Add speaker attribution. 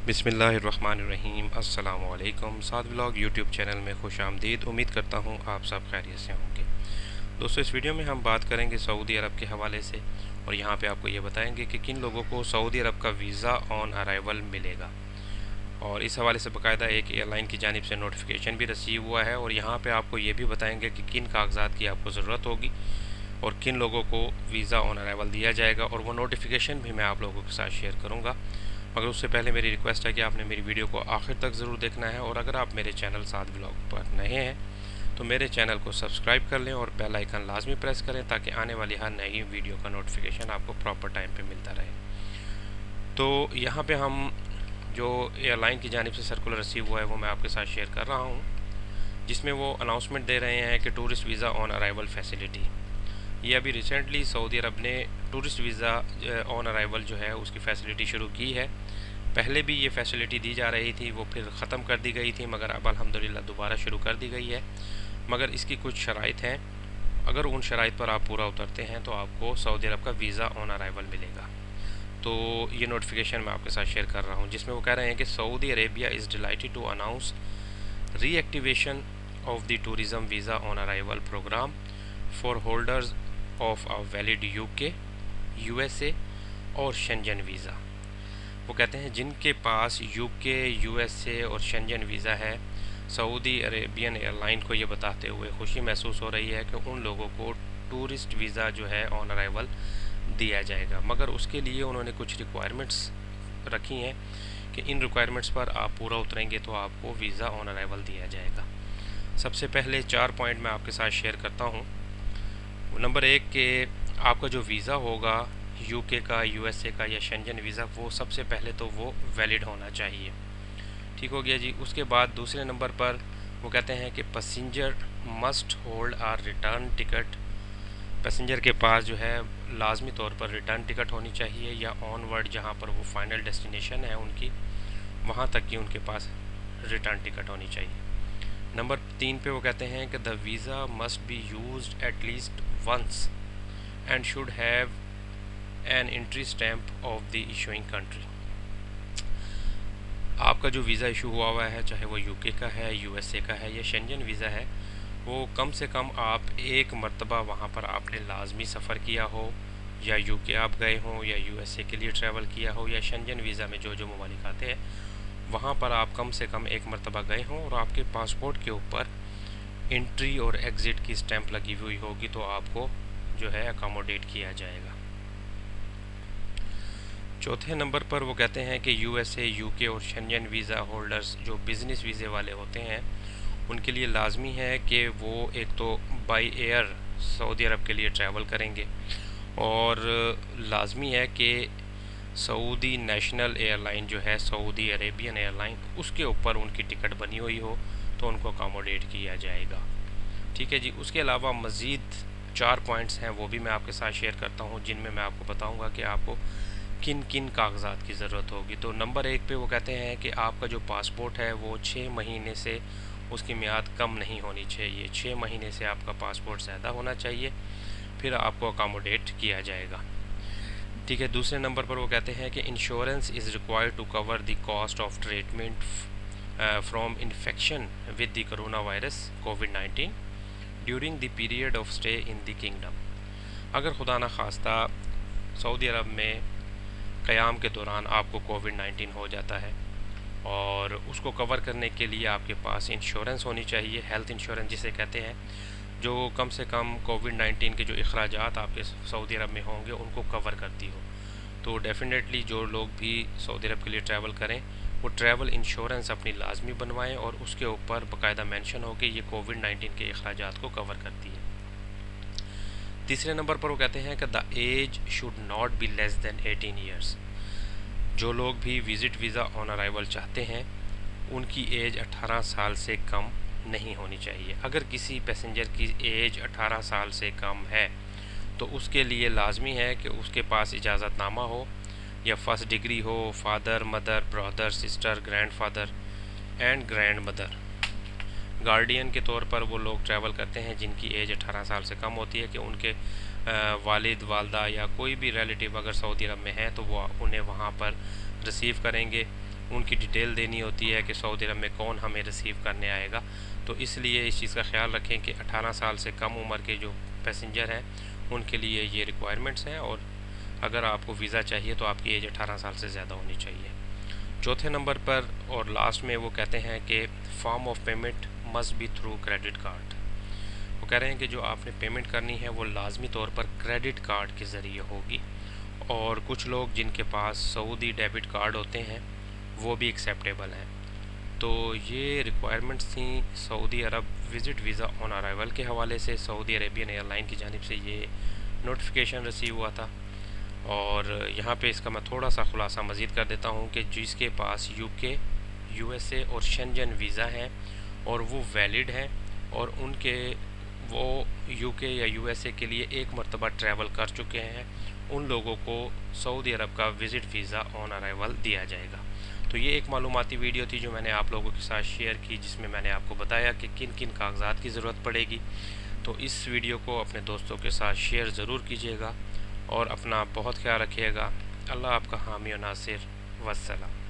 Speaker 1: बिस्मिल्लाहिर्रहमानिर्रहीम। अस्सलाम वालेकुम। साद व्लॉग यूट्यूब चैनल में खुश आमदीद। उम्मीद करता हूँ आप सब खैरियत से होंगे। दोस्तों, इस वीडियो में हम बात करेंगे सऊदी अरब के हवाले से, और यहाँ पे आपको ये बताएंगे कि किन लोगों को सऊदी अरब का वीज़ा ऑन अराइवल मिलेगा। और इस हवाले से बाकायदा एक एयरलाइन की जानिब से नोटिफिकेशन भी रिसीव हुआ है, और यहाँ पर आपको ये भी बताएँगे कि किन कागजात की आपको ज़रूरत होगी और किन लोगों को वीज़ा ऑन अराइवल दिया जाएगा, और वो नोटिफिकेशन भी मैं आप लोगों के साथ शेयर करूँगा। मगर उससे पहले मेरी रिक्वेस्ट है कि आपने मेरी वीडियो को आखिर तक ज़रूर देखना है, और अगर आप मेरे चैनल साद व्लॉग पर नए हैं तो मेरे चैनल को सब्सक्राइब कर लें और बेल आइकन लाजमी प्रेस करें ताकि आने वाली हर नई वीडियो का नोटिफिकेशन आपको प्रॉपर टाइम पे मिलता रहे। तो यहाँ पे हम जो एयरलाइन की जानिब से सर्कुलर रिसीव हुआ है वो मैं आपके साथ शेयर कर रहा हूँ, जिसमें वो अनाउंसमेंट दे रहे हैं कि tourist visa on arrival facility. ये अभी रिसेंटली सऊदी अरब ने टूरिस्ट वीज़ा ऑन अराइवल जो है उसकी फ़ैसिलिटी शुरू की है। पहले भी ये फ़ैसिलिटी दी जा रही थी, वो फिर ख़त्म कर दी गई थी, मगर अब अल्हम्दुलिल्लाह दोबारा शुरू कर दी गई है। मगर इसकी कुछ शराइत हैं, अगर उन शराइत पर आप पूरा उतरते हैं तो आपको सऊदी अरब का वीज़ा ऑन अराइवल मिलेगा। तो ये नोटिफिकेशन मैं आपके साथ शेयर कर रहा हूँ, जिसमें वो कह रहे हैं कि Saudi Arabia is delighted to announce reactivation of the tourism visa on arrival programme for holders of a valid UK, USA और शेंजन वीज़ा। वो कहते हैं जिनके पास यूके, यूएसए और शेंजन वीज़ा है, सऊदी अरेबियन एयरलाइन को ये बताते हुए खुशी महसूस हो रही है कि उन लोगों को टूरिस्ट वीज़ा जो है ऑन अराइवल दिया जाएगा। मगर उसके लिए उन्होंने कुछ रिक्वायरमेंट्स रखी हैं कि इन रिक्वायरमेंट्स पर आप पूरा उतरेंगे तो आपको वीज़ा ऑन अराइवल दिया जाएगा। सबसे पहले 4 पॉइंट मैं आपके साथ शेयर करता हूँ। नंबर 1 के आपका जो वीज़ा होगा यूके का, यूएसए का या शेंजन वीज़ा, वो सबसे पहले तो वो वैलिड होना चाहिए। ठीक हो गया जी। उसके बाद दूसरे नंबर पर वो कहते हैं कि passenger must hold a return ticket. Passenger के पास जो है लाजमी तौर पर रिटर्न टिकट होनी चाहिए, या ऑनवर्ड जहाँ पर वो फाइनल डेस्टिनेशन है उनकी, वहाँ तक की उनके पास रिटर्न टिकट होनी चाहिए। नंबर 3 पे वो कहते हैं कि the visa must be used at least once and should have an entry stamp of the issuing country. आपका जो वीज़ा इशू हुआ है, चाहे वो यूके का है, यूएसए का है या शेंजन वीज़ा है, वो कम से कम आप एक मरतबा वहाँ पर आपने लाजमी सफ़र किया हो, या यूके आप गए हों या यूएसए के लिए ट्रैवल किया हो, या शेंजन वीज़ा में जो जो ममालिक आते हैं वहाँ पर आप कम से कम एक मरतबा गए हों और आपके पासपोर्ट के ऊपर एंट्री और एग्ज़िट की स्टैंप लगी हुई होगी, तो आपको जो है अकोमोडेट किया जाएगा। चौथे नंबर पर वो कहते हैं कि यूएसए, यूके और शेंजन वीज़ा होल्डर्स जो बिज़नेस वीज़े वाले होते हैं उनके लिए लाजमी है कि वो एक तो बाई एयर सऊदी अरब के लिए ट्रैवल करेंगे, और लाजमी है कि सऊदी नेशनल एयरलाइन जो है सऊदी अरेबियन एयरलाइन, उसके ऊपर उनकी टिकट बनी हुई हो तो उनको अकोमोडेट किया जाएगा। ठीक है जी। उसके अलावा मज़ीद 4 पॉइंट्स हैं, वो भी मैं आपके साथ शेयर करता हूँ, जिनमें मैं आपको बताऊँगा कि आपको किन किन कागजात की ज़रूरत होगी। तो नंबर 1 पे वो कहते हैं कि आपका जो पासपोर्ट है वो 6 महीने से उसकी मियाद कम नहीं होनी चाहिए। 6 महीने से आपका पासपोर्ट ज़्यादा होना चाहिए, फिर आपको अकोमोडेट किया जाएगा। ठीक है। दूसरे नंबर पर वो कहते हैं कि insurance is required to cover the cost of treatment from infection with the corona virus कोविड-19 during the period of stay in the kingdom. अगर खुदा न खास्ता सऊदी अरब में क़याम के दौरान आपको कोविड-19 हो जाता है, और उसको कवर करने के लिए आपके पास इंश्योरेंस होनी चाहिए, हेल्थ इंश्योरेंस जिसे कहते हैं, जो कम से कम कोविड-19 के जो अखराजात आपके सऊदी अरब में होंगे उनको कवर करती हो। तो डेफिनेटली जो लोग भी सऊदी अरब के लिए ट्रैवल करें वो ट्रैवल इंश्योरेंस अपनी लाजमी बनवाएं, और उसके ऊपर बाकायदा मेंशन हो कि ये कोविड-19 के अखराजात को कवर करती है। तीसरे नंबर पर वो कहते हैं कि the age should not be less than 18 years. जो लोग भी विज़िट वीज़ा ऑन अराइवल चाहते हैं उनकी एज 18 साल से कम नहीं होनी चाहिए। अगर किसी पैसेंजर की एज 18 साल से कम है तो उसके लिए लाजमी है कि उसके पास इजाज़तनामा हो, या फर्स्ट डिग्री हो, father, mother, brother, sister, grandfather and grand mother, guardian के तौर पर वो लोग ट्रैवल करते हैं जिनकी एज 18 साल से कम होती है, कि उनके वालिद, वालदा या कोई भी रिलेटिव अगर सऊदी अरब में है तो वो उन्हें वहाँ पर रिसीव करेंगे ان کی ڈیٹیل دینی ہوتی ہے کہ سعودی عرب میں کون ہمیں ریسیو کرنے آئے گا. تو اس لیے اس چیز کا خیال رکھیں کہ 18 سال سے کم عمر کے جو پیسنجر ہیں ان کے لیے یہ ریکوائرمنٹس ہیں، اور اگر آپ کو ویزا چاہیے تو آپ کی ایج 18 سال سے زیادہ ہونی چاہیے. چوتھے نمبر پر اور لاسٹ میں وہ کہتے ہیں کہ form of payment must be through credit card. وہ کہہ رہے ہیں کہ جو آپ نے پیمنٹ کرنی ہے وہ لازمی طور پر کریڈٹ کارڈ کے ذریعے ہوگی، اور کچھ لوگ جن کے پاس سعودی ڈیبٹ کارڈ ہوتے ہیں وہ بھی ایکسیپٹیبل ہیں. تو یہ ریکوائرمنٹس تھیں سعودی عرب وزٹ ویزا آن ارائیول کے حوالے سے. سعودی عربین ایئر لائن کی جانب سے یہ نوٹیفیکیشن ریسیو ہوا تھا. اور یہاں پہ اس کا میں تھوڑا سا خلاصہ مزید کر دیتا ہوں کہ جس کے پاس یو کے، یو ایس اے اور شنجن ویزا ہیں اور وہ ویلڈ ہیں، اور ان کے وہ یو کے یا یو ایس اے کے لیے ایک مرتبہ ٹریول کر چکے ہیں، ان لوگوں کو سعودی عرب کا وزٹ ویزا آن ارائیول دیا جائے گا. تو یہ ایک معلوماتی ویڈیو تھی جو میں نے آپ لوگوں کے ساتھ شیئر کی، جس میں میں نے آپ کو بتایا کہ کن کن کاغذات کی ضرورت پڑے گی. تو اس ویڈیو کو اپنے دوستوں کے ساتھ شیئر ضرور کیجیے گا، اور اپنا بہت خیال رکھیے گا. اللہ آپ کا حامی و ناصر. والسلام.